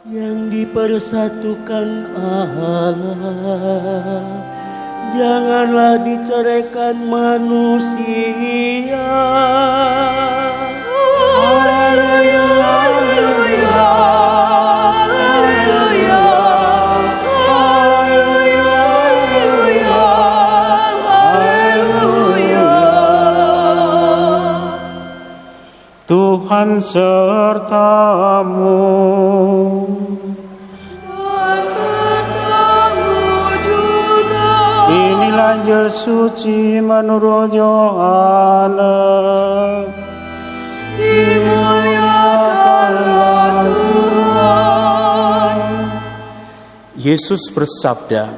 yang dipersatukan Allah, janganlah diceraikan manusia. Haleluya, haleluya, haleluya, haleluya, haleluya, haleluya. Tuhan sertamu. Inilah Injil suci menurut Yohanes. Dimuliakanlah Tuhan. Yesus bersabda,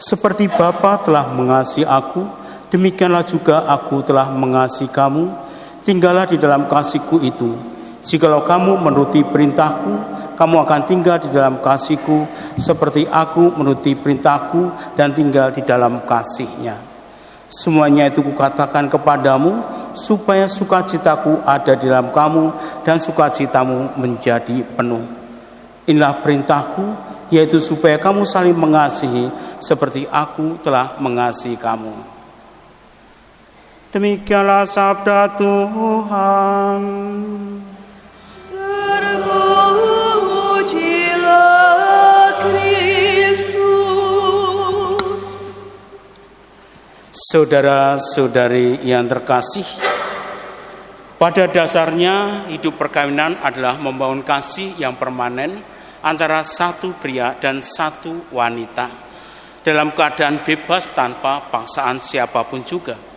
"Seperti Bapa telah mengasihi aku, demikianlah juga aku telah mengasihi kamu. Tinggallah di dalam kasih-Ku itu. Jikalau kamu menuruti perintah-Ku, kamu akan tinggal di dalam kasih-Ku, seperti aku menuruti perintah-Ku dan tinggal di dalam kasih-Nya. Semuanya itu Kukatakan kepadamu, supaya sukacitaku ada di dalam kamu dan sukacitamu menjadi penuh. Inilah perintah-Ku, yaitu supaya kamu saling mengasihi seperti aku telah mengasihi kamu." Demikianlah sabda Tuhan. Terpujilah Kristus. Saudara-saudari yang terkasih, pada dasarnya hidup perkawinan adalah membangun kasih yang permanen antara satu pria dan satu wanita dalam keadaan bebas tanpa paksaan siapapun juga.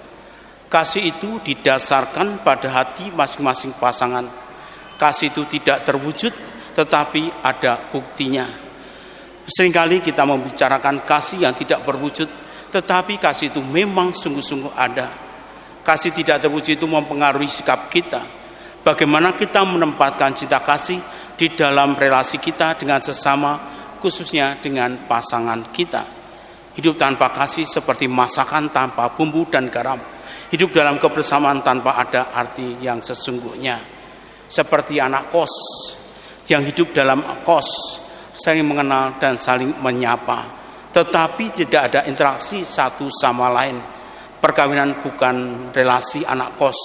Kasih itu didasarkan pada hati masing-masing pasangan. Kasih itu tidak terwujud, tetapi ada buktinya. Seringkali kita membicarakan kasih yang tidak berwujud, tetapi kasih itu memang sungguh-sungguh ada. Kasih tidak terwujud itu mempengaruhi sikap kita. Bagaimana kita menempatkan cinta kasih di dalam relasi kita dengan sesama, khususnya dengan pasangan kita. Hidup tanpa kasih seperti masakan tanpa bumbu dan garam. Hidup dalam kebersamaan tanpa ada arti yang sesungguhnya. Seperti anak kos yang hidup dalam kos, saling mengenal dan saling menyapa, tetapi tidak ada interaksi satu sama lain. Perkawinan bukan relasi anak kos.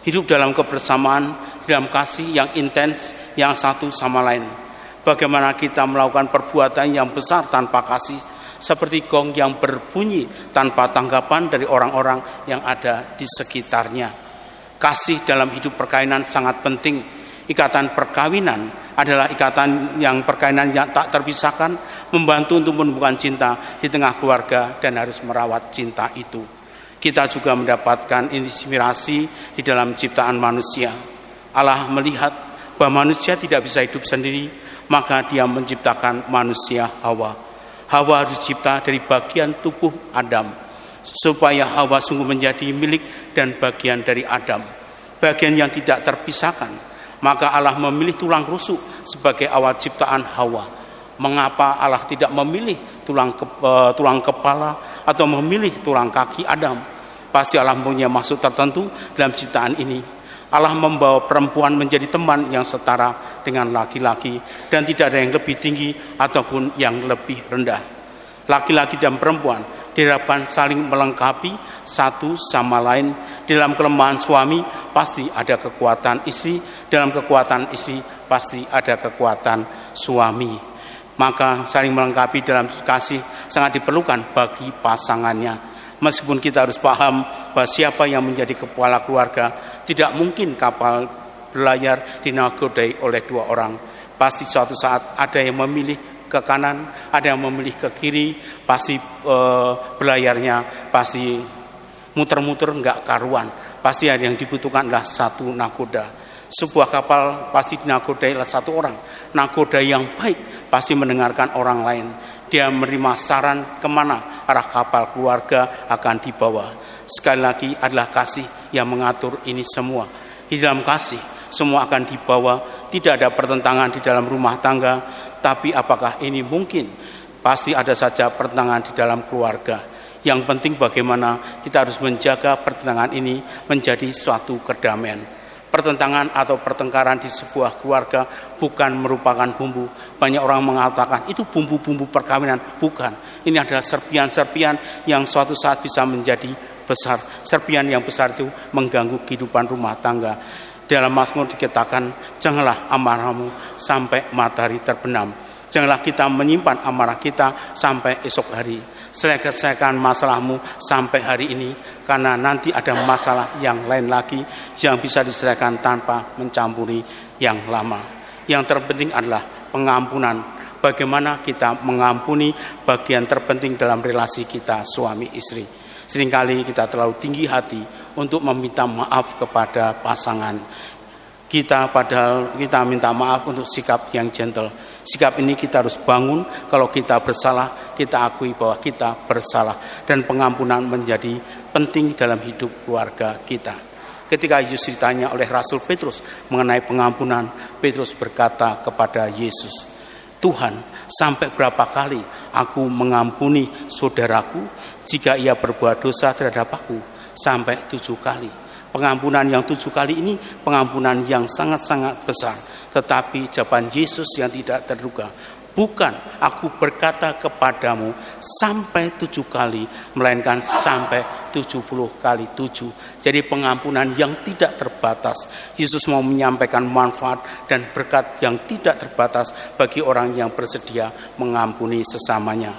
Hidup dalam kebersamaan, dalam kasih yang intens, yang satu sama lain. Bagaimana kita melakukan perbuatan yang besar tanpa kasih, seperti gong yang berbunyi tanpa tanggapan dari orang-orang yang ada di sekitarnya. Kasih dalam hidup perkawinan sangat penting. Ikatan perkawinan adalah ikatan yang perkawinan yang tak terpisahkan, membantu untuk menumbuhkan cinta di tengah keluarga dan harus merawat cinta itu. Kita juga mendapatkan inspirasi di dalam ciptaan manusia. Allah melihat bahwa manusia tidak bisa hidup sendiri, maka Dia menciptakan manusia Hawa. Hawa harus dicipta dari bagian tubuh Adam, supaya Hawa sungguh menjadi milik dan bagian dari Adam, bagian yang tidak terpisahkan. Maka Allah memilih tulang rusuk sebagai awal ciptaan Hawa. Mengapa Allah tidak memilih tulang kepala atau memilih tulang kaki Adam? Pasti Allah punya maksud tertentu dalam ciptaan ini. Allah membawa perempuan menjadi teman yang setara dengan laki-laki, dan tidak ada yang lebih tinggi ataupun yang lebih rendah. Laki-laki dan perempuan diharapkan saling melengkapi satu sama lain. Dalam kelemahan suami pasti ada kekuatan istri, dalam kekuatan istri pasti ada kekuatan suami. Maka saling melengkapi dalam kasih sangat diperlukan bagi pasangannya. Meskipun kita harus paham bahwa siapa yang menjadi kepala keluarga, tidak mungkin kapal berlayar dinakodai oleh dua orang. Pasti suatu saat ada yang memilih ke kanan, ada yang memilih ke kiri. Pasti berlayarnya pasti muter-muter enggak karuan. Pasti ada yang dibutuhkan adalah satu nakoda. Sebuah kapal pasti dinakodai oleh satu orang. Nakoda yang baik pasti mendengarkan orang lain. Dia menerima saran kemana arah kapal keluarga akan dibawa. Sekali lagi adalah kasih yang mengatur ini semua. Di dalam kasih semua akan dibawa. Tidak ada pertentangan di dalam rumah tangga. Tapi apakah ini mungkin? Pasti ada saja pertentangan di dalam keluarga. Yang penting bagaimana kita harus menjaga pertentangan ini menjadi suatu kedamaian. Pertentangan atau pertengkaran di sebuah keluarga bukan merupakan bumbu. Banyak orang mengatakan itu bumbu-bumbu perkawinan. Bukan. Ini adalah serpian-serpian yang suatu saat bisa menjadi besar. Serpian yang besar itu mengganggu kehidupan rumah tangga. Dalam Mazmur dikatakan, janganlah amarahmu sampai matahari terbenam. Janganlah kita menyimpan amarah kita sampai esok hari. Selesaikan masalahmu sampai hari ini, karena nanti ada masalah yang lain lagi yang bisa diselesaikan tanpa mencampuri yang lama. Yang terpenting adalah pengampunan. Bagaimana kita mengampuni bagian terpenting dalam relasi kita suami istri. Seringkali kita terlalu tinggi hati untuk meminta maaf kepada pasangan kita, padahal kita minta maaf untuk sikap yang gentle. Sikap ini kita harus bangun. Kalau kita bersalah, kita akui bahwa kita bersalah, dan pengampunan menjadi penting dalam hidup keluarga kita. Ketika Yesus ditanya oleh Rasul Petrus mengenai pengampunan, Petrus berkata kepada Yesus, Tuhan, sampai berapa kali aku mengampuni saudaraku jika ia berbuat dosa terhadap aku? Sampai 7 kali. Pengampunan yang 7 kali ini pengampunan yang sangat-sangat besar. Tetapi jawaban Yesus yang tidak terduga, bukan aku berkata kepadamu sampai 7 kali, melainkan sampai 70 kali 7. Jadi pengampunan yang tidak terbatas. Yesus mau menyampaikan manfaat dan berkat yang tidak terbatas bagi orang yang bersedia mengampuni sesamanya.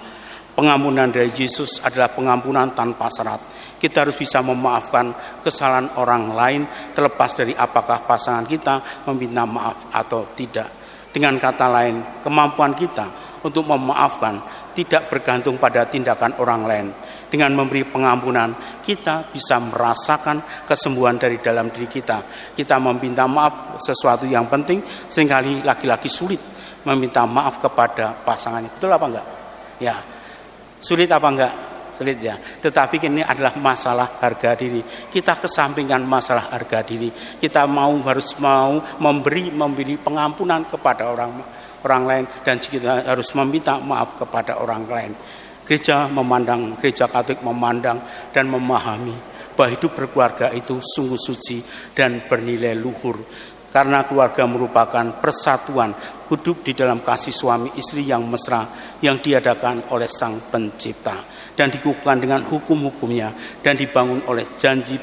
Pengampunan dari Yesus adalah pengampunan tanpa syarat. Kita harus bisa memaafkan kesalahan orang lain terlepas dari apakah pasangan kita meminta maaf atau tidak. Dengan kata lain, kemampuan kita untuk memaafkan tidak bergantung pada tindakan orang lain. Dengan memberi pengampunan, kita bisa merasakan kesembuhan dari dalam diri kita. Kita meminta maaf sesuatu yang penting, seringkali laki-laki sulit meminta maaf kepada pasangannya. Betul apa enggak? Ya, sulit apa enggak? Sulit ya. Tetapi ini adalah masalah harga diri. Kita kesampingkan masalah harga diri. Kita harus memberi pengampunan kepada orang lain, dan kita harus meminta maaf kepada orang lain. Gereja Katolik memandang dan memahami bahwa hidup berkeluarga itu sungguh suci dan bernilai luhur. Karena keluarga merupakan persatuan hidup di dalam kasih suami istri yang mesra yang diadakan oleh Sang Pencipta dan dikukuhkan dengan hukum-hukumnya dan dibangun oleh janji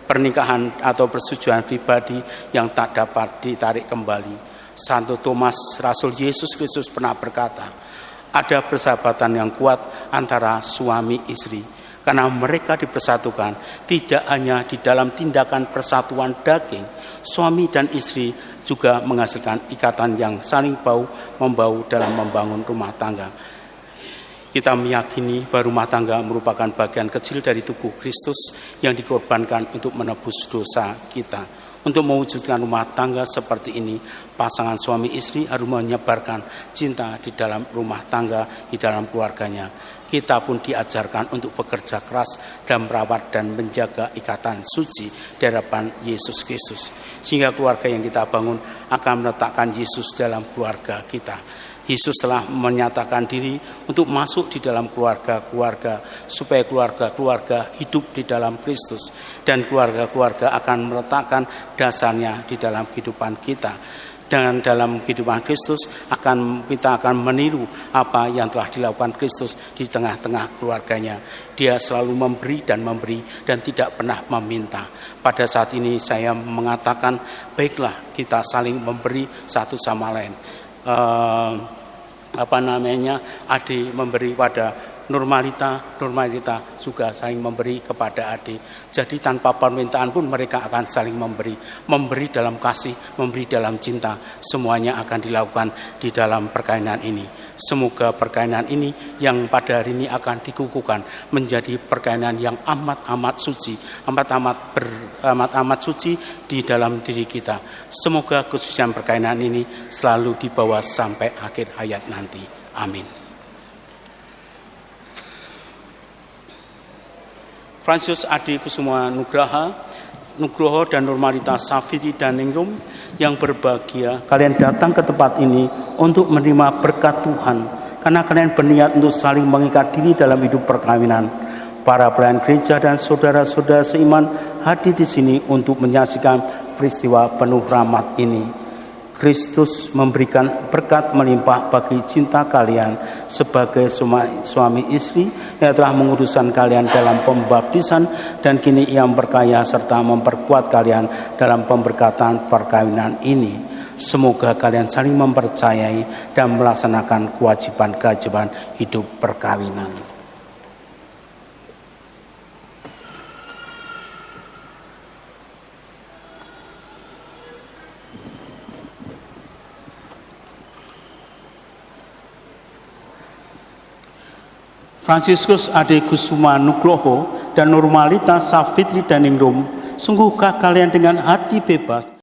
pernikahan atau persetujuan pribadi yang tak dapat ditarik kembali. Santo Thomas, Rasul Yesus Kristus pernah berkata, ada persahabatan yang kuat antara suami istri karena mereka dipersatukan tidak hanya di dalam tindakan persatuan daging. Suami dan istri juga menghasilkan ikatan yang saling bau-membau dalam membangun rumah tangga. Kita meyakini bahwa rumah tangga merupakan bagian kecil dari tubuh Kristus yang dikorbankan untuk menebus dosa kita. Untuk mewujudkan rumah tangga seperti ini, pasangan suami istri harus menyebarkan cinta di dalam rumah tangga, di dalam keluarganya. Kita pun diajarkan untuk bekerja keras dan merawat dan menjaga ikatan suci di hadapan Yesus Kristus. Sehingga keluarga yang kita bangun akan meletakkan Yesus dalam keluarga kita. Yesus telah menyatakan diri untuk masuk di dalam keluarga-keluarga supaya keluarga-keluarga hidup di dalam Kristus, dan keluarga-keluarga akan meletakkan dasarnya di dalam kehidupan kita. Dan dalam kehidupan Kristus kita akan meniru apa yang telah dilakukan Kristus di tengah-tengah keluarganya. Dia selalu memberi dan tidak pernah meminta. Pada saat ini saya mengatakan, baiklah kita saling memberi satu sama lain. Ade memberi pada Normalita juga saling memberi kepada Ade. Jadi tanpa permintaan pun mereka akan saling memberi dalam kasih, memberi dalam cinta. Semuanya akan dilakukan di dalam perkainan ini. Semoga perkainan ini yang pada hari ini akan dikukuhkan menjadi perkainan yang amat suci, amat suci di dalam diri kita. Semoga kesucian perkainan ini selalu dibawa sampai akhir hayat nanti. Amin. Francius Adi Kusuma Nugroho dan Normalita Safiti dan Ningrum yang berbahagia, kalian datang ke tempat ini untuk menerima berkat Tuhan karena kalian berniat untuk saling mengikat diri dalam hidup perkawinan. Para pelayan gereja dan saudara-saudara seiman hadir di sini untuk menyaksikan peristiwa penuh rahmat ini. Kristus memberikan berkat melimpah bagi cinta kalian sebagai suami istri yang telah menguduskan kalian dalam pembaptisan, dan kini Ia berkaya serta memperkuat kalian dalam pemberkatan perkawinan ini. Semoga kalian saling mempercayai dan melaksanakan kewajiban-kewajiban hidup perkawinan. Fransiskus Ade Kusuma Nugroho dan Nurmalita Safitri Daningrum, sungguhkah kalian dengan hati bebas